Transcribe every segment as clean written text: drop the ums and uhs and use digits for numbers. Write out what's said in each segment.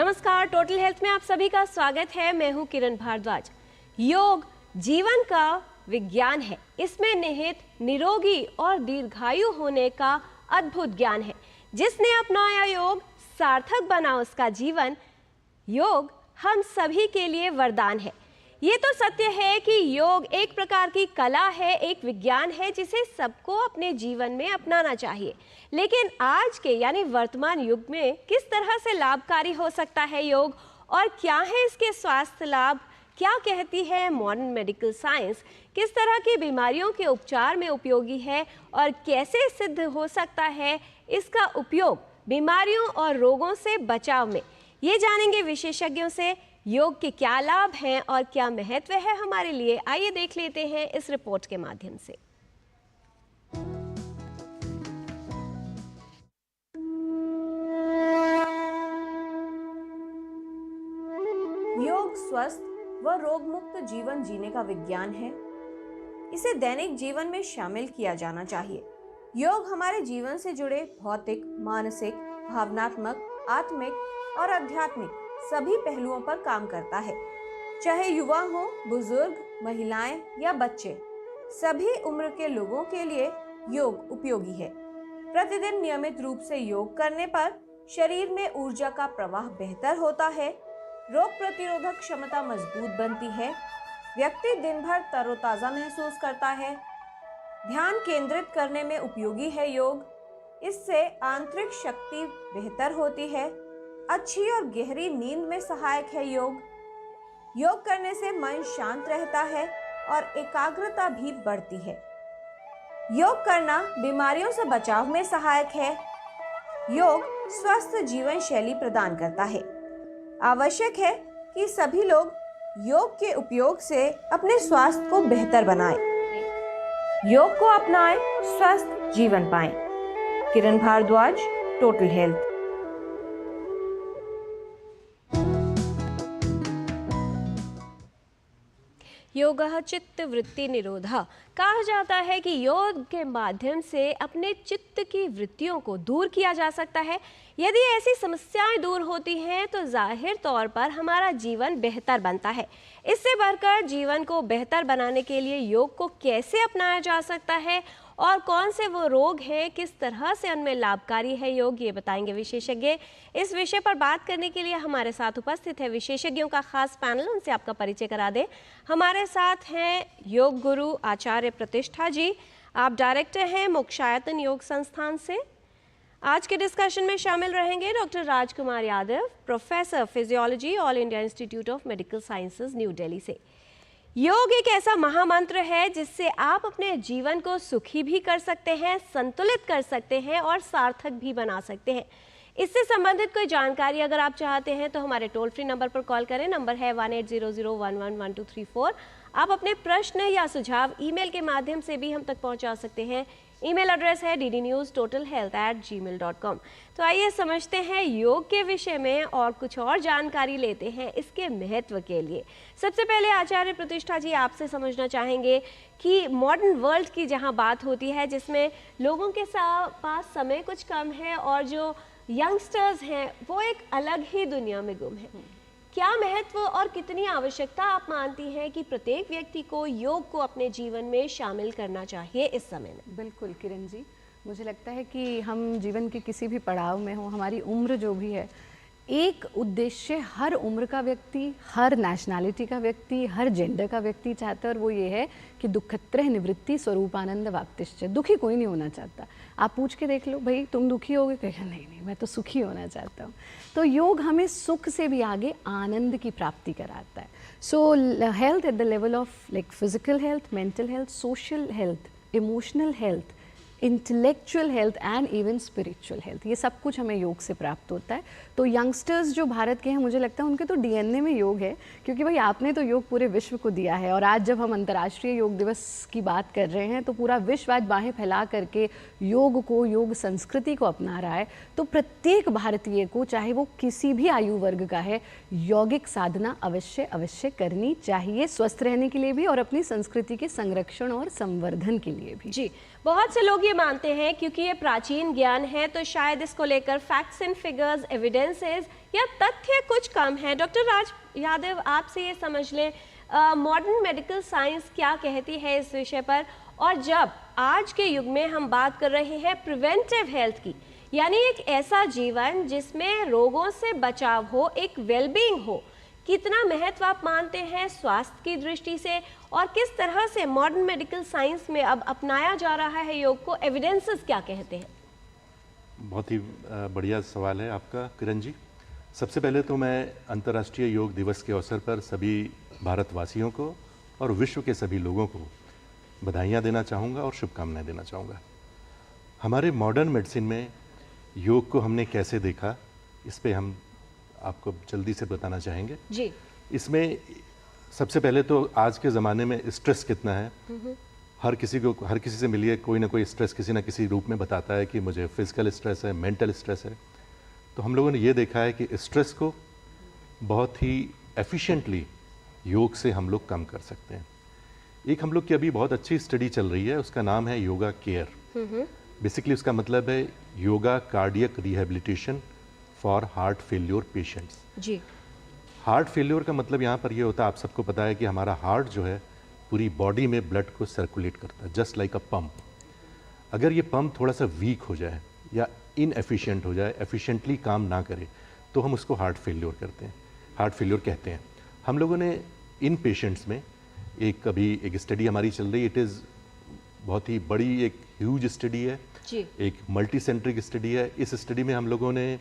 नमस्कार, total health में आप सभी का स्वागत है। मैं हूं किरण भारद्वाज। योग जीवन का विज्ञान है। इसमें निहित निरोगी और दीर्घायु होने का अद्भुत ज्ञान है। जिसने अपनाया योग सार्थक बना उसका जीवन। योग हम सभी के लिए वरदान है। ये तो सत्य है कि योग एक प्रकार की कला है, एक विज्ञान है जिसे सबको अपने जीवन में अपनाना चाहिए। लेकिन आज के यानी वर्तमान युग में किस तरह से लाभकारी हो सकता है योग और क्या है इसके स्वास्थ्य लाभ, क्या कहती है मॉडर्न मेडिकल साइंस, किस तरह की बीमारियों के उपचार में उपयोगी है और कैसे सिद्ध हो सकता है इसका उपयोग बीमारियों और रोगों से बचाव में, ये जानेंगे विशेषज्ञों से। योग के क्या लाभ हैं और क्या महत्व है हमारे लिए, आइए देख लेते हैं इस रिपोर्ट के माध्यम से। योग स्वस्थ व रोग मुक्त जीवन जीने का विज्ञान है। इसे दैनिक जीवन में शामिल किया जाना चाहिए। योग हमारे जीवन से जुड़े भौतिक, मानसिक, भावनात्मक, आत्मिक और आध्यात्मिक सभी पहलुओं पर काम करता है। चाहे युवा हो, बुजुर्ग, महिलाएं या बच्चे, सभी उम्र के लोगों के लिए योग उपयोगी है। प्रतिदिन नियमित रूप से योग करने पर शरीर में ऊर्जा का प्रवाह बेहतर होता है, रोग प्रतिरोधक क्षमता मजबूत बनती है, व्यक्ति दिन भर तरोताजा महसूस करता है, ध्यान केंद्रित करने में उपयोगी है योग, इससे आंतरिक शक्ति बेहतर होती है, अच्छी और गहरी नींद में सहायक है योग। योग करने से मन शांत रहता है और एकाग्रता भी बढ़ती है। योग करना बीमारियों से बचाव में सहायक है। योग स्वस्थ जीवन शैली प्रदान करता है। आवश्यक है कि सभी लोग योग के उपयोग से अपने स्वास्थ्य को बेहतर बनाएं। योग को अपनाएं, स्वस्थ जीवन पाएं। किरण भारद्वाज, टोटल हेल्थ। योगः चित्त वृत्ति निरोधः। कहा जाता है कि योग के माध्यम से अपने चित्त की वृत्तियों को दूर किया जा सकता है। यदि ऐसी समस्याएं दूर होती हैं तो जाहिर तौर पर हमारा जीवन बेहतर बनता है। इससे बढ़कर जीवन को बेहतर बनाने के लिए योग को कैसे अपनाया जा सकता है और कौन से वो रोग हैं, किस तरह से उनमें लाभकारी है योग, ये बताएंगे विशेषज्ञ। इस विषय पर बात करने के लिए हमारे साथ उपस्थित है विशेषज्ञों का खास पैनल। उनसे आपका परिचय करा दें। हमारे साथ हैं योग गुरु आचार्य प्रतिष्ठा जी, आप डायरेक्टर हैं मोक्षायतन योग संस्थान से। आज के डिस्कशन में शामिल रहेंगे doctor Rajkumar Yadav, professor physiology, all India institute of medical sciences, new Delhi से। योग एक ऐसा महामंत्र है जिससे आप अपने जीवन को सुखी भी कर सकते हैं, संतुलित कर सकते हैं और सार्थक भी बना सकते हैं। इससे संबंधित कोई जानकारी अगर आप चाहते हैं तो हमारे टोल फ्री नंबर पर कॉल करें। नंबर है 1800111234। आप अपने प्रश्न या सुझाव ईमेल के माध्यम से भी हम तक पहुंचा सकते हैं। ईमेल एड्रेस है ddnewstotalhealth@gmail.com। तो आइए समझते हैं योग के विषय में और कुछ और जानकारी लेते हैं इसके महत्व के लिए। सबसे पहले आचार्य प्रतिष्ठा जी, आपसे समझना चाहेंगे कि मॉडर्न वर्ल्ड की जहां बात होती है, जिसमें लोगों के पास समय कुछ कम है और जो यंगस्टर्स हैं वो एक अलग ही दुनिया में गुम है, क्या महत्व और कितनी आवश्यकता आप मानती हैं कि प्रत्येक व्यक्ति को योग को अपने जीवन में शामिल करना चाहिए इस समय में? बिल्कुल किरण जी, मुझे लगता है कि हम जीवन के किसी भी पड़ाव में हो, हमारी उम्र जो भी है, एक उद्देश्य हर उम्र का व्यक्ति, हर नेशनैलिटी का व्यक्ति, हर जेंडर का व्यक्ति चाहता है और वो ये है कि दुखत्रय निवृत्ति स्वरूपानंद वाप्तिश्च। दुखी कोई नहीं होना चाहता। आप पूछ के देख लो, भाई तुम दुखी होगे? कहेगा नहीं नहीं, मैं तो सुखी होना चाहता हूँ। तो योग हमें सुख से भी आगे आनंद की प्राप्ति कराता है। सो health at the level of like physical health, mental health, social health, emotional health, intellectual health and even spiritual health, ये सब कुछ हमें योग से प्राप्त होता है। तो यंगस्टर्स जो भारत के हैं, मुझे लगता है उनके तो डीएनए में योग है, क्योंकि भाई आपने तो योग पूरे विश्व को दिया है। और आज जब हम अंतर्राष्ट्रीय योग दिवस की बात कर रहे हैं तो पूरा विश्व आज बाहें फैला करके योग को, योग संस्कृति को अपना रहा है। तो प्रत्येक भारतीय को, चाहे वो किसी भी आयु वर्ग का है, यौगिक साधना अवश्य अवश्य करनी चाहिए, स्वस्थ रहने के लिए भी और अपनी संस्कृति के संरक्षण और संवर्धन के लिए भी। जी, बहुत से लोग ये ये मानते हैं क्योंकि ये प्राचीन ज्ञान है तो शायद इसको लेकर फैक्ट्स एंड फिगर्स, एविडेंसेस या तथ्य कुछ कम है। डॉक्टर राज यादव, आपसे ये समझ लें, मॉडर्न मेडिकल साइंस क्या कहती है इस विषय पर, और जब आज के युग में हम बात कर रहे हैं प्रिवेंटिव हेल्थ की, यानी एक ऐसा जीवन जिसमें रोगों से बचाव हो, एक वेलबींग हो, कितना महत्व आप मानते हैं स्वास्थ्य की दृष्टि से, और किस तरह से मॉडर्न मेडिकल साइंस में अब अपनाया जा रहा है योग को, एविडेंसेस क्या कहते हैं? बहुत ही बढ़िया सवाल है आपका किरण जी। सबसे पहले तो मैं अंतर्राष्ट्रीय योग दिवस के अवसर पर सभी भारतवासियों को और विश्व के सभी लोगों को बधाइयाँ देना चाहूँगा और शुभकामनाएं देना चाहूँगा। हमारे मॉडर्न मेडिसिन में योग को हमने कैसे देखा, इस पे हम आपको जल्दी से बताना चाहेंगे जी। इसमें सबसे पहले तो आज के ज़माने में स्ट्रेस कितना है, हर किसी से मिलिए कोई ना कोई स्ट्रेस किसी ना किसी रूप में बताता है कि मुझे फिजिकल स्ट्रेस है, मेंटल स्ट्रेस है। तो हम लोगों ने ये देखा है कि स्ट्रेस को बहुत ही एफिशिएंटली योग से हम लोग कम कर सकते हैं। एक हम लोग की अभी बहुत अच्छी स्टडी चल रही है, उसका नाम है योगा केयर। बेसिकली उसका मतलब है yoga cardiac rehabilitation for heart failure patients. जी। हार्ट फेल्योर का मतलब यहाँ पर ये होता है, आप सबको पता है कि हमारा हार्ट जो है पूरी बॉडी में ब्लड को सर्कुलेट करता है, जस्ट लाइक अ पंप। अगर ये पंप थोड़ा सा वीक हो जाए या इनएफिशिएंट हो जाए, एफिशिएंटली काम ना करे, तो हम उसको हार्ट फेल्योर कहते हैं। हम लोगों ने इन पेशेंट्स में एक स्टडी हमारी चल रही है, इट इज़ बहुत ही बड़ी एक ह्यूज स्टडी है जी। एक मल्टी सेंट्रिक स्टडी है। इस स्टडी में हम लोगों ने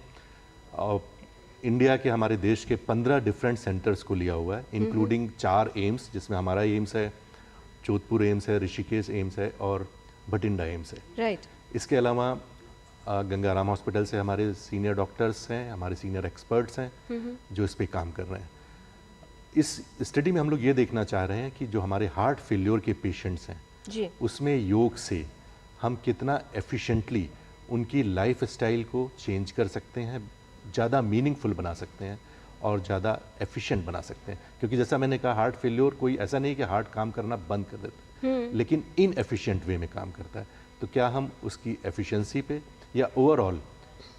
इंडिया के हमारे देश के 15 डिफरेंट सेंटर्स को लिया हुआ है, इंक्लूडिंग 4 एम्स, जिसमें हमारा एम्स है, जोधपुर एम्स है, ऋषिकेश एम्स है और भटिंडा एम्स है। राइट। इसके अलावा गंगाराम हॉस्पिटल से हमारे सीनियर डॉक्टर्स हैं, हमारे सीनियर एक्सपर्ट्स हैं जो इस पे काम कर रहे हैं। इस स्टडी में हम लोग ये देखना चाह रहे हैं कि जो हमारे हार्ट फेल्योर के पेशेंट्स हैं जी। उसमें योग से हम कितना एफिशिएंटली उनकी लाइफ स्टाइल को चेंज कर सकते हैं, ज़्यादा मीनिंगफुल बना सकते हैं और ज़्यादा एफिशिएंट बना सकते हैं। क्योंकि जैसा मैंने कहा, हार्ट फेल्योर कोई ऐसा नहीं कि हार्ट काम करना बंद कर देता है, लेकिन इनएफिशिएंट वे में काम करता है। तो क्या हम उसकी एफिशिएंसी पे या ओवरऑल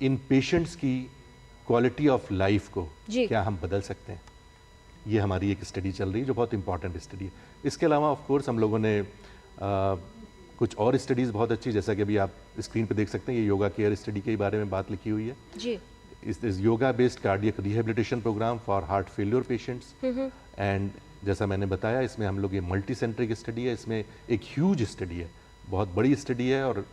इन पेशेंट्स की क्वालिटी ऑफ लाइफ को क्या हम बदल सकते हैं, ये हमारी एक स्टडी चल रही है जो बहुत इंपॉर्टेंट स्टडी है। इसके अलावा ऑफ कोर्स हम लोगों ने कुछ और स्टडीज़ बहुत अच्छी, जैसा कि अभी आप स्क्रीन पे देख सकते हैं, ये योगा केयर स्टडी के बारे में बात लिखी हुई है जी। इस yoga based cardiac rehabilitation programme for heart failure patients. And जैसा मैंने बताया, इसमें हम लोग ये मल्टी सेंट्रिक स्टडी है, इसमें एक ह्यूज स्टडी है, बहुत बड़ी स्टडी है और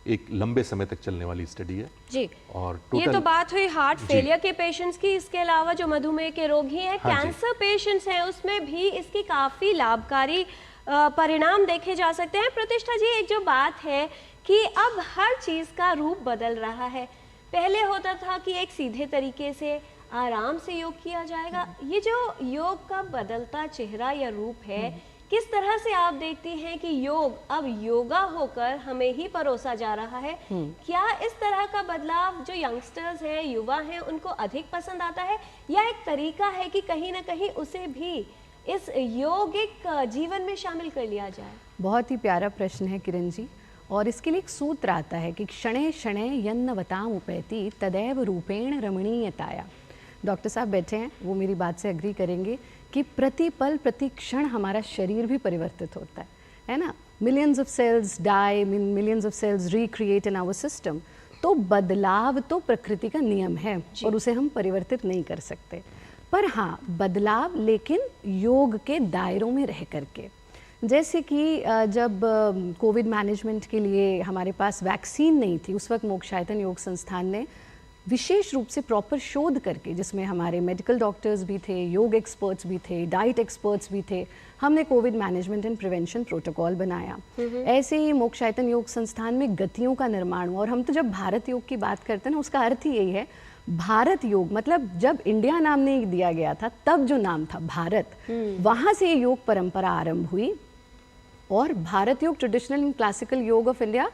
एक लंबे समय तक चलने वाली स्टडी है जी। और ये तो बात हुई हार्ट फेलियर के पेशेंट्स की। इसके अलावा जो मधुमेह के रोगी हैं, कैंसर पेशेंट्स हैं, उसमें भी इसकी काफ़ी लाभकारी परिणाम देखे जा सकते हैं। प्रतिष्ठा जी, एक जो बात है कि अब हर चीज़ का रूप बदल रहा है। पहले होता था कि एक सीधे तरीके से आराम से योग किया जाएगा, ये जो योग का बदलता चेहरा या रूप है, किस तरह से आप देखती हैं कि योग अब योगा होकर हमें ही परोसा जा रहा है? क्या इस तरह का बदलाव जो यंगस्टर्स हैं, युवा हैं, उनको अधिक पसंद आता है, या एक तरीका है कि कहीं ना कहीं उसे भी इस योगिक जीवन में शामिल कर लिया जाए? बहुत ही प्यारा प्रश्न है किरण जी, और इसके लिए एक सूत्र आता है कि क्षणे क्षणे यन्नवताम उपैति तदैव रूपेण रमणीयताया। डॉक्टर साहब बैठे हैं, वो मेरी बात से एग्री करेंगे कि प्रति पल प्रति क्षण हमारा शरीर भी परिवर्तित होता है ना। Millions of cells die, millions of cells recreate in our system. तो बदलाव तो प्रकृति का नियम है और उसे हम परिवर्तित नहीं कर सकते, पर हाँ बदलाव लेकिन योग के दायरों में रह करके। जैसे कि जब कोविड मैनेजमेंट के लिए हमारे पास वैक्सीन नहीं थी, उस वक्त मोक्षायतन योग संस्थान ने विशेष रूप से प्रॉपर शोध करके, जिसमें हमारे मेडिकल डॉक्टर्स भी थे, योग एक्सपर्ट्स भी थे, डाइट एक्सपर्ट्स भी थे, हमने Covid management and prevention protocol बनाया। ऐसे ही मोक्षायतन योग संस्थान में गतियों का निर्माण हुआ। और हम तो जब भारत योग की बात करते हैं ना, उसका अर्थ ही यही है, भारत योग मतलब जब इंडिया नाम नहीं दिया गया था तब जो नाम था भारत, वहाँ से ये योग परंपरा आरंभ हुई। और भारत योग, ट्रेडिशनल एंड क्लासिकल योग of India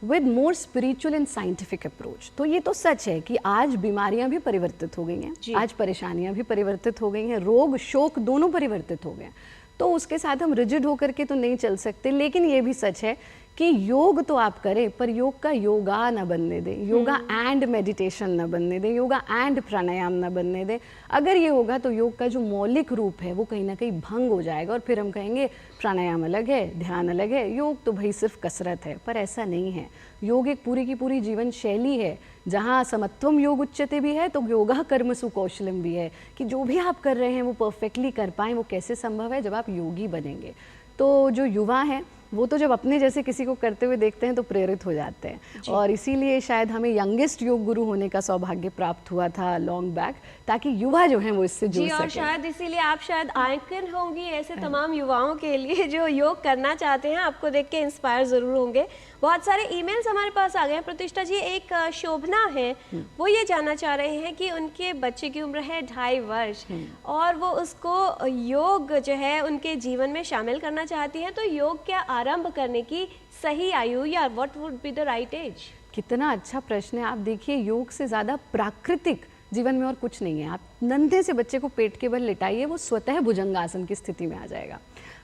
with more spiritual and scientific approach. तो ये तो सच है कि आज बीमारियां भी परिवर्तित हो गई हैं, आज परेशानियां भी परिवर्तित हो गई हैं, रोग शोक दोनों परिवर्तित हो गए हैं। तो उसके साथ हम रिजिड होकर के तो नहीं चल सकते, लेकिन ये भी सच है कि योग तो आप करें पर योग का योगा ना बनने दें, योगा एंड मेडिटेशन ना बनने दें, योगा एंड प्राणायाम ना बनने दें। अगर ये होगा तो योग का जो मौलिक रूप है वो कहीं ना कहीं भंग हो जाएगा और फिर हम कहेंगे प्राणायाम अलग है, ध्यान अलग है, योग तो भाई सिर्फ कसरत है। पर ऐसा नहीं है। योग एक पूरी की पूरी जीवन शैली है, जहाँ समत्वम योग उच्यते भी है तो योगा कर्मसु कौशलम भी है, कि जो भी आप कर रहे हैं वो परफेक्टली कर पाएँ। वो कैसे संभव है? जब आप योगी बनेंगे। तो जो युवा हैं वो तो जब अपने जैसे किसी को करते हुए देखते हैं तो प्रेरित हो जाते हैं, और इसीलिए शायद हमें यंगेस्ट योग गुरु होने का सौभाग्य प्राप्त हुआ था लॉन्ग बैक, ताकि युवा जो हैं वो इससे जुड़ जी, और सकें। शायद इसीलिए आप शायद आइकन होंगी ऐसे तमाम युवाओं के लिए जो योग करना चाहते हैं, आपको देख के इंस्पायर जरूर होंगे। बहुत सारे ईमेल्स हमारे पास आ गए हैं प्रतिष्ठा जी। एक शोभना है, वो ये जानना चाह रहे हैं कि उनके बच्चे की उम्र है 2.5 वर्ष और वो उसको योग जो है उनके जीवन में शामिल करना चाहती है, तो योग क्या आरंभ करने की सही आयु या what would be the right age? कितना अच्छा प्रश्न है। आप देखिए, योग से ज़्यादा प्राकृतिक जीवन में और कुछ नहीं है। आप नन्हे से बच्चे को पेट के बल लिटाइए, वो स्वतः भुजंगासन की स्थिति में आ जाएगा।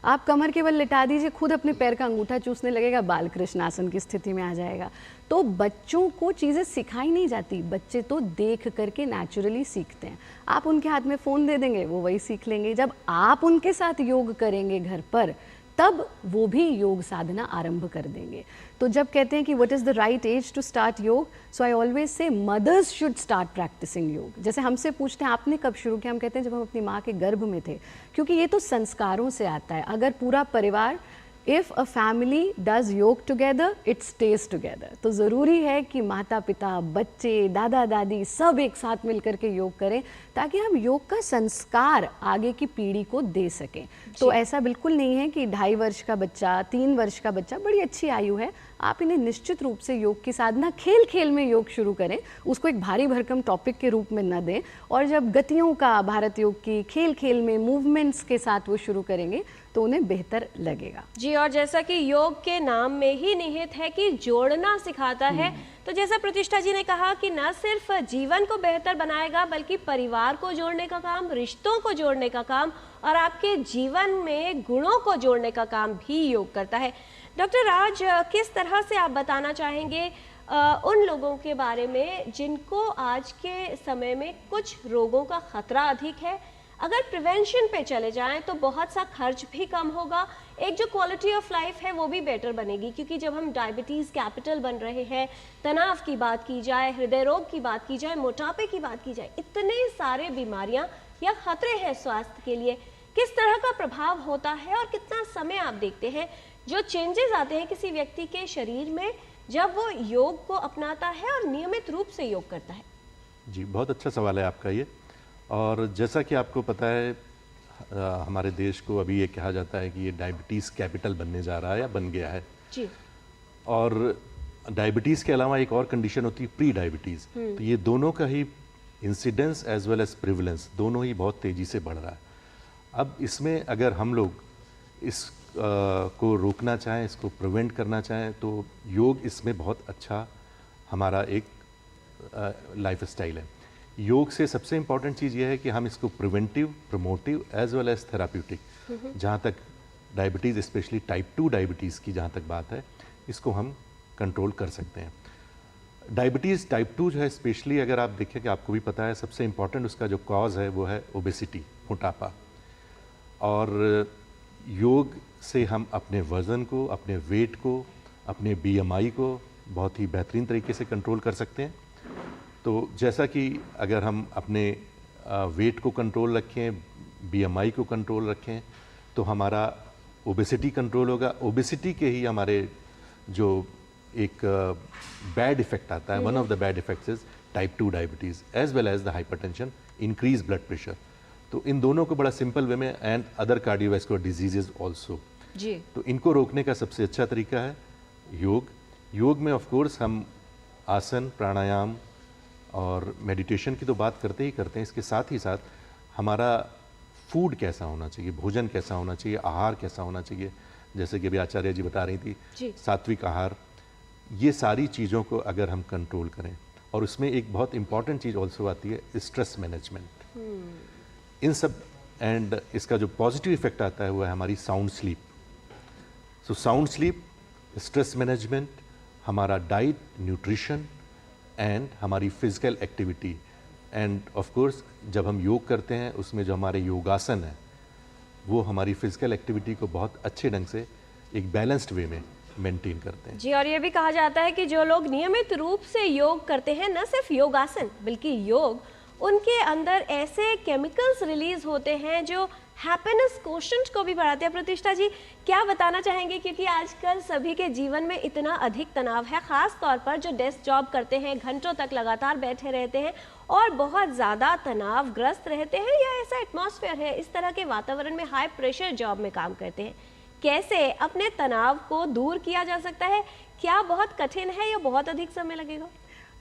आप कमर के बल लिटा दीजिए, खुद अपने पैर का अंगूठा चूसने लगेगा, बाल कृष्णासन की स्थिति में आ जाएगा। तो बच्चों को चीज़ें सिखाई नहीं जाती, बच्चे तो देख करके नेचुरली सीखते हैं। आप उनके हाथ में फ़ोन दे देंगे, वो वही सीख लेंगे। जब आप उनके साथ योग करेंगे घर पर, तब वो भी योग साधना आरंभ कर देंगे। तो जब कहते हैं कि what is the right age to start yoga, so I always say mothers should start practising yoga. जैसे हमसे पूछते हैं आपने कब शुरू किया, हम कहते हैं जब हम अपनी माँ के गर्भ में थे, क्योंकि ये तो संस्कारों से आता है। अगर पूरा परिवार, इफ़ अ फैमिली डज योग टुगेदर इट स्टेज टुगेदर। तो ज़रूरी है कि माता पिता, बच्चे, दादा दादी सब एक साथ मिलकर के योग करें, ताकि हम योग का संस्कार आगे की पीढ़ी को दे सकें। तो ऐसा बिल्कुल नहीं है कि 2.5 वर्ष का बच्चा, 3 वर्ष का बच्चा, बड़ी अच्छी आयु है। आप इन्हें निश्चित रूप से योग की साधना खेल खेल में योग शुरू करें, उसको एक भारी भरकम टॉपिक के रूप में न दें। और जब गतियों का, भारत योग की खेल खेल में मूवमेंट्स के साथ वो शुरू करेंगे तो उन्हें बेहतर लगेगा। जी, और जैसा कि योग के नाम में ही निहित है कि जोड़ना सिखाता है, तो जैसा प्रतिष्ठा जी ने कहा कि न सिर्फ जीवन को बेहतर बनाएगा बल्कि परिवार को जोड़ने का काम, रिश्तों को जोड़ने का काम और आपके जीवन में गुणों को जोड़ने का काम भी योग करता है। डॉक्टर राज, किस तरह से आप बताना चाहेंगे उन लोगों के बारे में जिनको आज के समय में कुछ रोगों का खतरा अधिक है? अगर प्रिवेंशन पे चले जाएं तो बहुत सा खर्च भी कम होगा, एक जो क्वालिटी ऑफ लाइफ है वो भी बेटर बनेगी, क्योंकि जब हम डायबिटीज़ कैपिटल बन रहे हैं, तनाव की बात की जाए, हृदय रोग की बात की जाए, मोटापे की बात की जाए, इतने सारे बीमारियां या खतरे हैं स्वास्थ्य के लिए। किस तरह का प्रभाव होता है और कितना समय आप देखते हैं जो चेंजेस आते हैं किसी व्यक्ति के शरीर में जब वो योग को अपनाता है और नियमित रूप से योग करता है? जी, बहुत अच्छा सवाल है आपका ये। और जैसा कि आपको पता है, हमारे देश को अभी ये कहा जाता है कि ये डायबिटीज़ कैपिटल बनने जा रहा है या बन गया है जी। और डायबिटीज़ के अलावा एक और कंडीशन होती है प्री डायबिटीज़। तो ये दोनों का ही incidence as well as prevalence दोनों ही बहुत तेज़ी से बढ़ रहा है। अब इसमें अगर हम लोग इस को रोकना चाहें, इसको प्रिवेंट करना चाहें, तो योग इसमें बहुत अच्छा हमारा एक लाइफ स्टाइल है। योग से सबसे इम्पॉर्टेंट चीज़ ये है कि हम इसको preventive, promotive as well as therapeutic, जहाँ तक डायबिटीज़, स्पेशली टाइप 2 डायबिटीज़ की जहाँ तक बात है, इसको हम कंट्रोल कर सकते हैं। डायबिटीज़ टाइप 2 जो है, स्पेशली अगर आप देखें कि आपको भी पता है, सबसे इम्पॉर्टेंट उसका जो कॉज है वो है ओबेसिटी, मोटापा। और योग से हम अपने वज़न को, अपने वेट को, अपने BMI को बहुत ही बेहतरीन तरीके से कंट्रोल कर सकते हैं। तो जैसा कि अगर हम अपने वेट को कंट्रोल रखें, BMI को कंट्रोल रखें, तो हमारा ओबेसिटी कंट्रोल होगा। ओबेसिटी के ही हमारे जो एक बैड इफेक्ट आता है, one of the bad effects is type 2 diabetes as well as the hypertension, increase blood pressure. तो इन दोनों को बड़ा सिंपल वे में, and other cardiovascular diseases also जी। तो इनको रोकने का सबसे अच्छा तरीका है योग। योग में ऑफ कोर्स हम आसन, प्राणायाम और मेडिटेशन की तो बात करते ही करते हैं, इसके साथ ही साथ हमारा फूड कैसा होना चाहिए, भोजन कैसा होना चाहिए, आहार कैसा होना चाहिए, जैसे कि अभी आचार्य जी बता रही थी, सात्विक आहार, ये सारी चीज़ों को अगर हम कंट्रोल करें। और उसमें एक बहुत इंपॉर्टेंट चीज़ ऑल्सो आती है स्ट्रेस मैनेजमेंट। इन सब, एंड इसका जो पॉजिटिव इफेक्ट आता है वो है हमारी sound sleep. So sound sleep stress management, हमारा डाइट, न्यूट्रिशन एंड हमारी physical activity. End of course जब हम योग करते हैं उसमें जो हमारे योगासन है वो हमारी फिजिकल एक्टिविटी को बहुत अच्छे ढंग से एक बैलेंस्ड वे में मेंटेन करते हैं। जी, और ये भी कहा जाता है कि जो लोग नियमित रूप से योग करते हैं, न सिर्फ योगासन बल्कि योग, उनके अंदर ऐसे केमिकल्स रिलीज होते हैं जो हैप्पीनेस क्वोशेंट को भी बढ़ाते हैं। प्रतिष्ठा जी, क्या बताना चाहेंगे, क्योंकि आजकल सभी के जीवन में इतना अधिक तनाव है, खास तौर पर जो डेस्क जॉब करते हैं, घंटों तक लगातार बैठे रहते हैं और बहुत ज़्यादा तनावग्रस्त रहते हैं, या ऐसा एटमॉस्फेयर है, इस तरह के वातावरण में हाई प्रेशर जॉब में काम करते हैं, कैसे अपने तनाव को दूर किया जा सकता है? क्या बहुत कठिन है या बहुत अधिक समय लगेगा?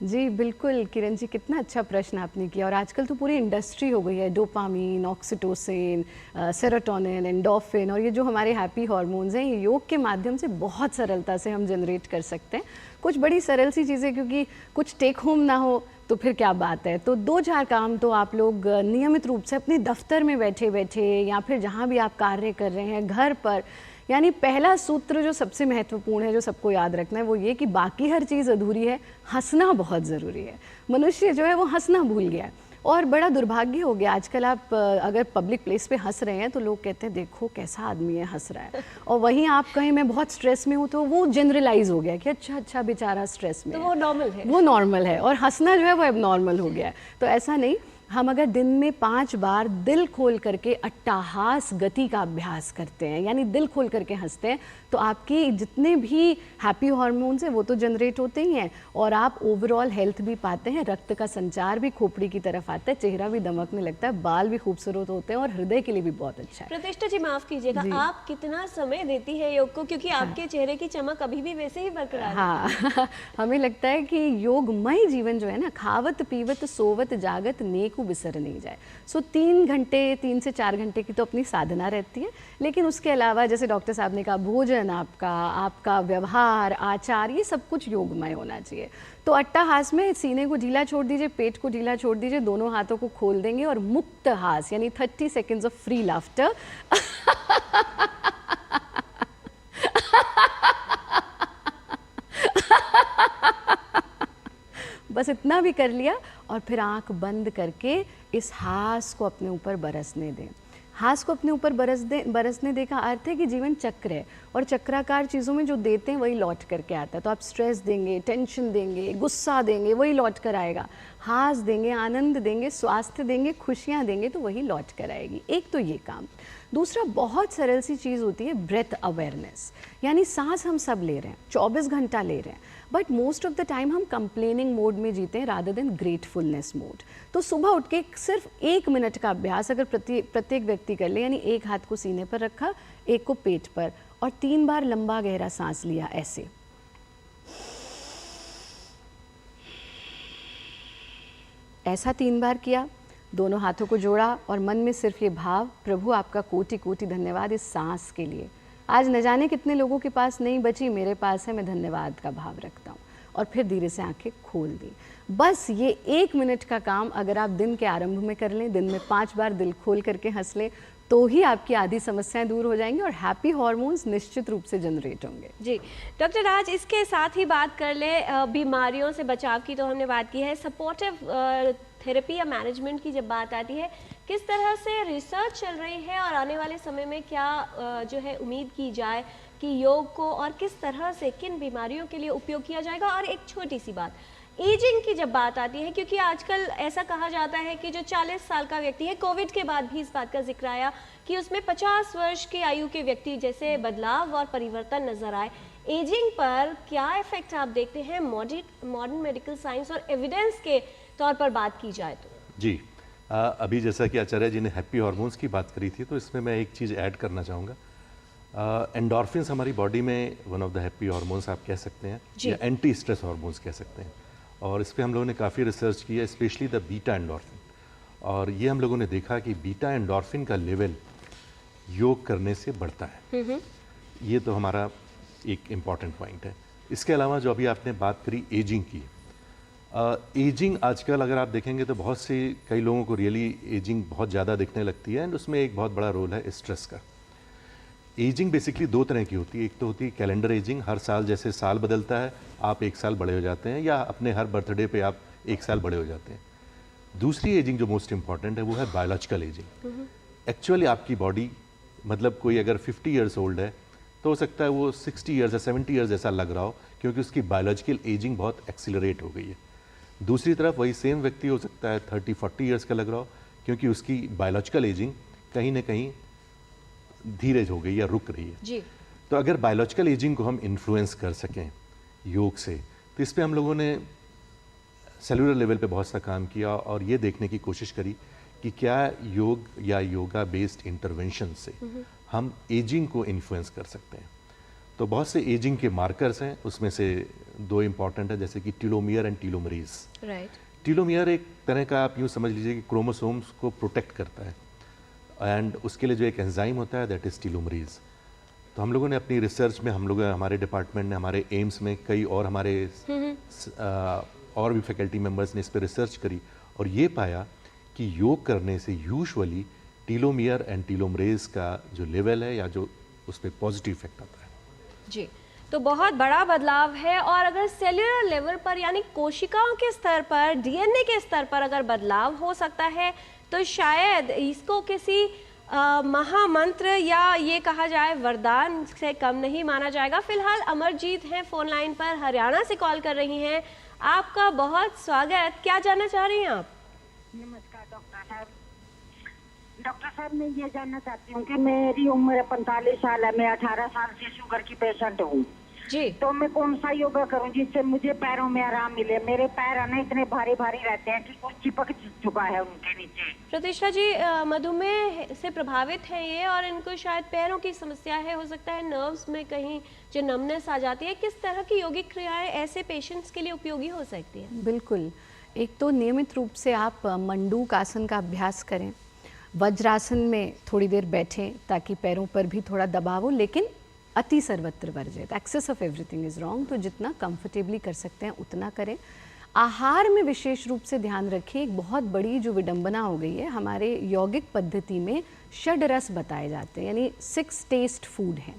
जी बिल्कुल किरण जी, कितना अच्छा प्रश्न आपने किया। और आजकल तो पूरी इंडस्ट्री हो गई है, डोपामीन, ऑक्सीटोसिन, सेरोटोनिन, एंडोर्फिन, और ये जो हमारे हैप्पी हार्मोन्स हैं, ये योग के माध्यम से बहुत सरलता से हम जनरेट कर सकते हैं। कुछ बड़ी सरल सी चीज़ें, क्योंकि कुछ टेक होम ना हो तो फिर क्या बात है। तो 2-4 काम तो आप लोग नियमित रूप से अपने दफ्तर में बैठे बैठे या फिर जहाँ भी आप कार्य कर रहे हैं, घर पर, यानी पहला सूत्र जो सबसे महत्वपूर्ण है, जो सबको याद रखना है, वो ये कि बाकी हर चीज़ अधूरी है, हंसना बहुत ज़रूरी है। मनुष्य जो है वो हंसना भूल गया है, और बड़ा दुर्भाग्य हो गया आजकल। आप अगर पब्लिक प्लेस पे हंस रहे हैं तो लोग कहते हैं देखो कैसा आदमी है, हंस रहा है। और वहीं आप कहें मैं बहुत स्ट्रेस में हूँ तो वो जनरलाइज हो गया कि अच्छा बेचारा स्ट्रेस में तो है। वो नॉर्मल है, वो नॉर्मल है, और हंसना जो है वो एबनॉर्मल हो गया है। तो ऐसा नहीं, हम अगर दिन में 5 बार दिल खोल करके अट्टहास गति का अभ्यास करते हैं, यानी दिल खोल करके हंसते हैं, तो आपकी जितने भी हैप्पी हार्मोन्स हैं वो तो जनरेट होते ही हैं, और आप ओवरऑल हेल्थ भी पाते हैं, रक्त का संचार भी खोपड़ी की तरफ आता है, चेहरा भी दमकने लगता है, बाल भी खूबसूरत होते हैं, और हृदय के लिए भी बहुत अच्छा है। प्रतिष्ठा जी माफ कीजिएगा, आप कितना समय देती है योग को, क्योंकि आपके चेहरे की चमक अभी भी वैसे ही बरकरार है। हाँ हमें लगता है कि योगमय जीवन जो है ना, खावत पीवत सोवत जागत नेक बिसर नहीं जाए। सो 3 से 4 घंटे की तो अपनी साधना रहती है, लेकिन उसके अलावा जैसे डॉक्टर साहब ने कहा, भोजन आपका व्यवहार, आचार, ये सब कुछ योगमय होना चाहिए। तो अट्टहास में सीने को ढीला छोड़ दीजिए, पेट को ढीला छोड़ दीजिए, दोनों हाथों को खोल देंगे और मुक्त हास यानी 30 सेकेंड्स ऑफ फ्री लाफ्टर बस इतना भी कर लिया, और फिर आंख बंद करके इस हास को अपने ऊपर बरसने दें। हास को अपने ऊपर बरसने दे का अर्थ है कि जीवन चक्र है, और चक्राकार चीज़ों में जो देते हैं वही लौट करके आता है। तो आप स्ट्रेस देंगे, टेंशन देंगे, गुस्सा देंगे, वही लौट कर आएगा। हास देंगे, आनंद देंगे, स्वास्थ्य देंगे, खुशियाँ देंगे, तो वही लौट कर आएगी। एक तो ये काम। दूसरा बहुत सरल सी चीज़ होती है ब्रेथ अवेयरनेस, यानी सांस हम सब ले रहे हैं, 24 घंटा ले रहे हैं, but most of the time हम कंप्लेनिंग मोड में जीते हैं रादर देन ग्रेटफुलनेस मोड। तो सुबह उठ के सिर्फ 1 मिनट का अभ्यास अगर प्रत्येक व्यक्ति कर ले, यानी एक हाथ को सीने पर रखा, एक को पेट पर, और 3 बार लंबा गहरा सांस लिया ऐसे, ऐसा 3 बार किया, दोनों हाथों को जोड़ा और मन में सिर्फ ये भाव, प्रभु आपका कोटि कोटि धन्यवाद इस सांस के लिए। आज न जाने कितने लोगों के पास नहीं बची, मेरे पास है, मैं धन्यवाद का भाव रखता हूँ। और फिर धीरे से आंखें खोल दी। बस ये 1 मिनट का काम अगर आप दिन के आरंभ में कर लें, दिन में 5 बार दिल खोल करके हंस लें, तो ही आपकी आधी समस्याएं दूर हो जाएंगी और हैप्पी हार्मोन्स निश्चित रूप से जनरेट होंगे। जी डॉक्टर राज, इसके साथ ही बात कर ले बीमारियों से बचाव की, तो हमने बात की है। सपोर्टिव थेरेपी या मैनेजमेंट की जब बात आती है, किस तरह से रिसर्च चल रही है और आने वाले समय में क्या जो है उम्मीद की जाए कि योग को और किस तरह से किन बीमारियों के लिए उपयोग किया जाएगा? और एक छोटी सी बात, एजिंग की जब बात आती है, क्योंकि आजकल ऐसा कहा जाता है कि जो 40 साल का व्यक्ति है, कोविड के बाद भी इस बात का जिक्र आया कि उसमें 50 वर्ष की आयु के व्यक्ति जैसे बदलाव और परिवर्तन नजर आए। एजिंग पर क्या इफेक्ट आप देखते हैं मॉडर्न मेडिकल साइंस और एविडेंस के तौर पर बात की जाए तो? जी अभी जैसा कि आचार्य जी ने हैप्पी हार्मोन्स की बात करी थी, तो इसमें मैं एक चीज़ ऐड करना चाहूँगा। एंडोर्फिन्स हमारी बॉडी में one of the happy hormones आप कह सकते हैं, या एंटी स्ट्रेस हार्मोन्स कह सकते हैं। और इस पर हम लोगों ने काफ़ी रिसर्च किया, स्पेशली द बीटा एंडोर्फिन। और ये हम लोगों ने देखा कि बीटा एंडोर्फिन का लेवल योग करने से बढ़ता है। ये तो हमारा एक इम्पॉर्टेंट पॉइंट है। इसके अलावा जो अभी आपने बात करी एजिंग की, एजिंग आजकल अगर आप देखेंगे तो बहुत से कई लोगों को रियली एजिंग बहुत ज़्यादा दिखने लगती है, एंड उसमें एक बहुत बड़ा रोल है स्ट्रेस का। एजिंग बेसिकली दो तरह की होती है। एक तो होती है कैलेंडर एजिंग, हर साल जैसे साल बदलता है आप एक साल बड़े हो जाते हैं, या अपने हर बर्थडे पे आप एक साल बड़े हो जाते हैं। दूसरी एजिंग जो मोस्ट इंपॉर्टेंट है वो है बायोलॉजिकल एजिंग। एक्चुअली आपकी बॉडी, मतलब कोई अगर 50 ईयर्स ओल्ड है तो हो सकता है वो 60 ईयर्स या 70 ईयर्स ऐसा लग रहा हो, क्योंकि उसकी बायोलॉजिकल एजिंग बहुत एक्सीलरेट हो गई है। दूसरी तरफ वही सेम व्यक्ति हो सकता है 30-40 ईयर्स का लग रहा हो, क्योंकि उसकी बायोलॉजिकल एजिंग कहीं ना कहीं धीरे हो गई या रुक रही है जी। तो अगर बायोलॉजिकल एजिंग को हम इन्फ्लुएंस कर सकें योग से, तो इस पे हम लोगों ने सेलुलर लेवल पे बहुत सा काम किया और ये देखने की कोशिश करी कि क्या योग या योगा बेस्ड इंटरवेंशन से हम एजिंग को इन्फ्लुएंस कर सकते हैं। तो बहुत से एजिंग के मार्कर्स हैं, उसमें से दो इंपॉर्टेंट है, जैसे कि telomere and telomerase. Right. Telomere एक तरह का आप यूँ समझ लीजिए कि क्रोमोसोम्स को प्रोटेक्ट करता है, एंड उसके लिए जो एक एंजाइम होता है दैट इज़ टीलोमरेज। तो हम लोगों ने अपनी रिसर्च में, हम लोग हमारे डिपार्टमेंट ने, हमारे एम्स में कई और हमारे और भी फैकल्टी मेंबर्स ने इस पर रिसर्च करी और ये पाया कि योग करने से यूजुअली टीलोमियर एंड टीलोमरेज का जो लेवल है या जो उस पर पॉजिटिव इफेक्ट आता है। जी, तो बहुत बड़ा बदलाव है। और अगर सेल्यूलर लेवल पर यानी कोशिकाओं के स्तर पर, डीएनए के स्तर पर अगर बदलाव हो सकता है तो शायद इसको किसी महामंत्र या ये कहा जाए वरदान से कम नहीं माना जाएगा। फिलहाल अमरजीत हैं फोन लाइन पर, हरियाणा से कॉल कर रही हैं। आपका बहुत स्वागत। क्या जानना चाह रही हैं आप? नमस्कार डॉक्टर साहब। डॉक्टर साहब, मैं ये जानना चाहती हूँ कि मेरी उम्र 45 साल है, मैं 18 साल से शुगर की पेशेंट हूँ जी। तो मैं कौन सा योगा करूँ जिससे मुझे पैरों में आराम मिले? मेरे पैर है ना इतने भारी भारी रहते हैं कि कुछ चिपक चुका है उनके नीचे। प्रतिष्ठा जी, मधुमेह से प्रभावित है ये और इनको शायद पैरों की समस्या है, हो सकता है नर्व्स में कहीं जो नमनेस आ जाती है। किस तरह की योगिक क्रियाएं ऐसे पेशेंट्स के लिए उपयोगी हो सकती है? बिल्कुल, एक तो नियमित रूप से आप मंडूक आसन का अभ्यास करें, वज्रासन में थोड़ी देर बैठें ताकि पैरों पर भी थोड़ा दबाव हो, लेकिन अति सर्वत्र वर्जित, excess of everything is wrong. तो जितना कंफर्टेबली कर सकते हैं उतना करें। आहार में विशेष रूप से ध्यान रखें। एक बहुत बड़ी जो विडंबना हो गई है, हमारे यौगिक पद्धति में षड रस बताए जाते हैं, यानी 6 टेस्ट फूड हैं,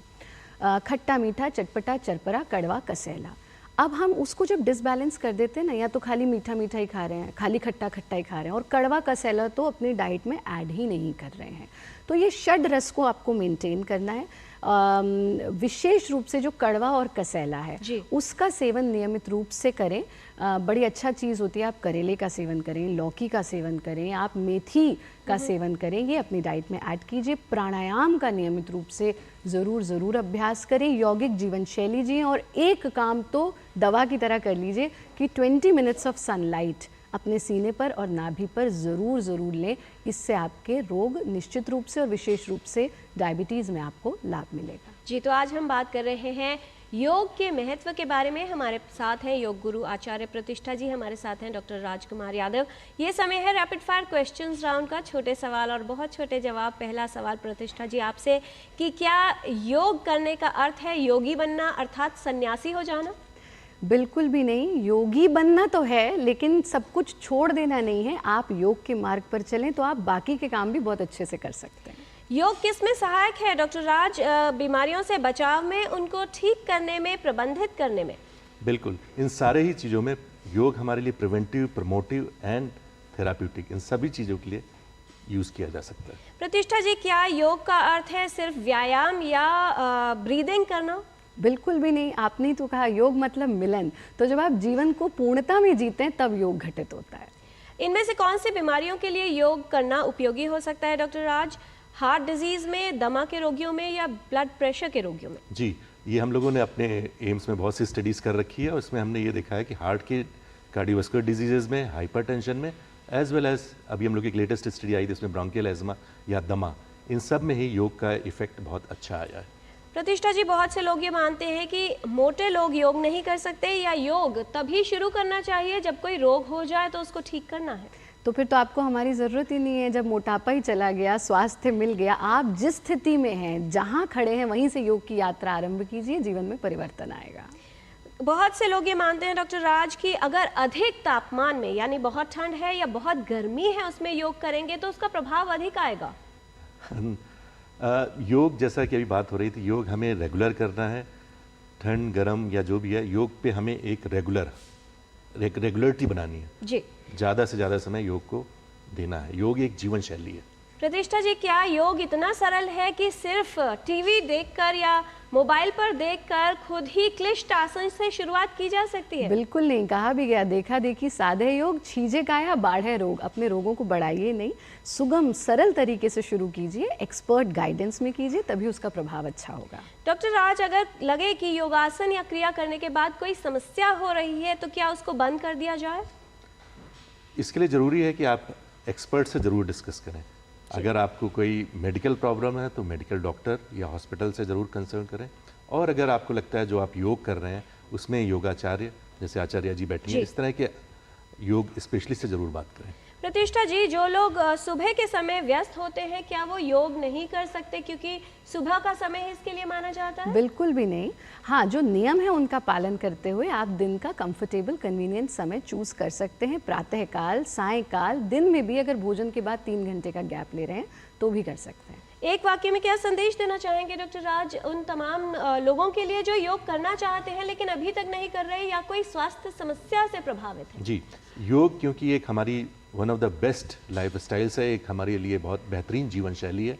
खट्टा, मीठा, चटपटा, चरपरा, कड़वा, कसैला। अब हम उसको जब डिसबैलेंस कर देते हैं ना, या तो खाली मीठा मीठा ही खा रहे हैं, खाली खट्टा खट्टा ही खा रहे हैं, और कड़वा कसैला तो अपनी डाइट में ऐड ही नहीं कर रहे हैं। तो ये षड रस को आपको मेंटेन करना है। विशेष रूप से जो कड़वा और कसैला है उसका सेवन नियमित रूप से करें। बड़ी अच्छा चीज़ होती है, आप करेले का सेवन करें, लौकी का सेवन करें, आप मेथी का सेवन करें, ये अपनी डाइट में ऐड कीजिए। प्राणायाम का नियमित रूप से ज़रूर अभ्यास करें, यौगिक जीवन शैली जिएं, और एक काम तो दवा की तरह कर लीजिए कि 20 मिनट्स ऑफ सनलाइट अपने सीने पर और नाभि पर ज़रूर लें। इससे आपके रोग निश्चित रूप से और विशेष रूप से डायबिटीज़ में आपको लाभ मिलेगा। जी, तो आज हम बात कर रहे हैं योग के महत्व के बारे में। हमारे साथ हैं योग गुरु आचार्य प्रतिष्ठा जी, हमारे साथ हैं डॉक्टर राजकुमार यादव। ये समय है रैपिड फायर क्वेश्चंस राउंड का, छोटे सवाल और बहुत छोटे जवाब। पहला सवाल प्रतिष्ठा जी आपसे कि क्या योग करने का अर्थ है योगी बनना, अर्थात सन्यासी हो जाना? बिल्कुल भी नहीं। योगी बनना तो है, लेकिन सब कुछ छोड़ देना नहीं है। आप योग के मार्ग पर चलें तो आप बाकी के काम भी बहुत अच्छे से कर सकते हैं। योग किस में सहायक है डॉक्टर राज? बीमारियों से बचाव में, उनको ठीक करने में, प्रबंधित करने में? बिल्कुल, इन सारे ही चीज़ों में योग हमारे लिए प्रिवेंटिव, प्रमोटिव एंड थेराप्यूटिक, इन सभी चीज़ों के लिए यूज़ किया जा सकता है। प्रतिष्ठा जी, क्या योग का अर्थ है सिर्फ व्यायाम या ब्रीदिंग करना? बिल्कुल भी नहीं। आपने ही तो कहा योग मतलब मिलन। तो जब आप जीवन को पूर्णता में जीते हैं तब योग घटित होता है। इनमें से कौन सी बीमारियों के लिए योग करना उपयोगी हो सकता है डॉक्टर राज? हार्ट डिजीज में, दमा के रोगियों में, या ब्लड प्रेशर के रोगियों में? जी, ये हम लोगों ने अपने एम्स में बहुत सी स्टडीज़ कर रखी है, और उसमें हमने ये देखा है कि हार्ट के कार्डियोवास्कुलर डिजीजेज में, हाइपरटेंशन में, एज वेल एज अभी हम लोग की एक लेटेस्ट स्टडी आई थी उसमें ब्रोंकियल एजमा या दमा, इन सब में ही योग का इफेक्ट बहुत अच्छा आया है। प्रतिष्ठा जी, बहुत से लोग ये मानते हैं कि मोटे लोग योग नहीं कर सकते, या योग तभी शुरू करना चाहिए जब कोई रोग हो जाए तो उसको ठीक करना है। तो फिर तो आपको हमारी ज़रूरत ही नहीं है। जब मोटापा ही चला गया, स्वास्थ्य मिल गया, आप जिस स्थिति में हैं, जहाँ खड़े हैं, वहीं से योग की यात्रा आरंभ कीजिए, जीवन में परिवर्तन आएगा। बहुत से लोग ये मानते हैं डॉक्टर राज कि अगर अधिक तापमान में, यानी बहुत ठंड है या बहुत गर्मी है, उसमें योग करेंगे तो उसका प्रभाव अधिक आएगा। योग जैसा कि अभी बात हो रही थी, योग हमें रेगुलर करना है। ठंड गर्म या जो भी है, योग पे हमें एक रेगुलरिटी बनानी है। जी, ज़्यादा से ज़्यादा समय योग को देना है। योग एक जीवन शैली है। प्रतिष्ठा जी, क्या योग इतना सरल है कि सिर्फ टीवी देखकर या मोबाइल पर देखकर खुद ही क्लिष्ट आसन से शुरुआत की जा सकती है? बिल्कुल नहीं, कहा भी गया, देखा देखी साधे योग, छीजे काया बाढ़े रोग। अपने रोगों को बढ़ाइए नहीं, सुगम सरल तरीके से शुरू कीजिए, एक्सपर्ट गाइडेंस में कीजिए, तभी उसका प्रभाव अच्छा होगा। डॉक्टर राज, अगर लगे कि योगासन या क्रिया करने के बाद कोई समस्या हो रही है तो क्या उसको बंद कर दिया जाए? इसके लिए ज़रूरी है कि आप एक्सपर्ट से ज़रूर डिस्कस करें। अगर आपको कोई मेडिकल प्रॉब्लम है तो मेडिकल डॉक्टर या हॉस्पिटल से ज़रूर कंसल्ट करें। और अगर आपको लगता है जो आप योग कर रहे हैं उसमें योगाचार्य जैसे आचार्य जी बैठे हैं, इस तरह के योग स्पेशलिस्ट से ज़रूर बात करें। प्रतिष्ठा जी, जो लोग सुबह के समय व्यस्त होते हैं, क्या वो योग नहीं कर सकते क्योंकि सुबह का समय ही इसके लिए माना जाता है? बिल्कुल भी नहीं। हाँ, जो नियम है उनका पालन करते हुए आप दिन का कंफर्टेबल कन्वीनियंट समय चूज कर सकते हैं। प्रातःकाल, सायंकाल, दिन में भी अगर भोजन के बाद 3 घंटे का गैप ले रहे हैं तो भी कर सकते हैं। एक वाक्य में क्या संदेश देना चाहेंगे डॉक्टर राज उन तमाम लोगों के लिए जो योग करना चाहते हैं लेकिन अभी तक नहीं कर रहे या कोई स्वास्थ्य समस्या से प्रभावित है? जी, योग क्योंकि एक हमारी one of the best life styles है, एक हमारे लिए बहुत बेहतरीन जीवन शैली है,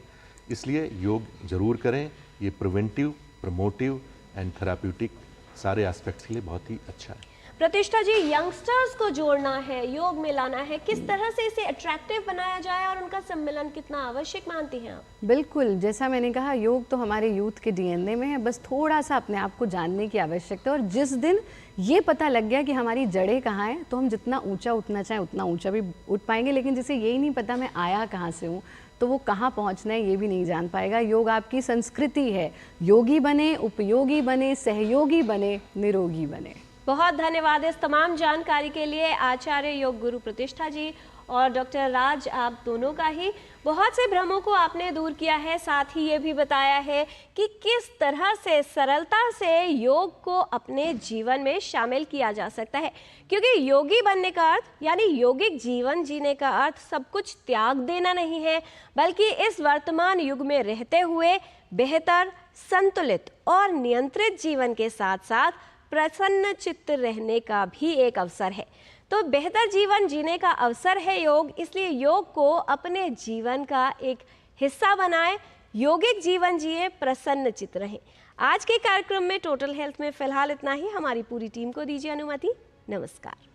इसलिए योग जरूर करें। ये प्रिवेंटिव, प्रमोटिव एंड थेराप्यूटिक सारे एस्पेक्ट्स के लिए बहुत ही अच्छा है। प्रतिष्ठा जी, यंगस्टर्स को जोड़ना है, योग में लाना है, किस तरह से इसे अट्रैक्टिव बनाया जाए और उनका सम्मिलन कितना आवश्यक मानती हैं आप? बिल्कुल, जैसा मैंने कहा, योग तो हमारे यूथ के डीएनए में है, बस थोड़ा सा अपने आप को जानने की आवश्यकता है। और जिस दिन ये पता लग गया कि हमारी जड़ें कहाँ हैं, तो हम जितना ऊंचा उठना चाहें उतना ऊंचा भी उठ पाएंगे। लेकिन जिसे यही नहीं पता मैं आया कहाँ से हूँ, तो वो कहाँ पहुँचना है ये भी नहीं जान पाएगा। योग आपकी संस्कृति है। योगी बने, उपयोगी बने, सहयोगी बने, निरोगी बने। बहुत धन्यवाद इस तमाम जानकारी के लिए आचार्य योग गुरु प्रतिष्ठा जी और डॉक्टर राज, आप दोनों का ही। बहुत से भ्रमों को आपने दूर किया है, साथ ही ये भी बताया है कि किस तरह से सरलता से योग को अपने जीवन में शामिल किया जा सकता है। क्योंकि योगी बनने का अर्थ यानी योगिक जीवन जीने का अर्थ सब कुछ त्याग देना नहीं है, बल्कि इस वर्तमान युग में रहते हुए बेहतर, संतुलित और नियंत्रित जीवन के साथ साथ प्रसन्न चित्त रहने का भी एक अवसर है। तो बेहतर जीवन जीने का अवसर है योग, इसलिए योग को अपने जीवन का एक हिस्सा बनाएं, योगिक जीवन जिए, प्रसन्न चित्त रहें। आज के कार्यक्रम में टोटल हेल्थ में फिलहाल इतना ही। हमारी पूरी टीम को दीजिए अनुमति। नमस्कार।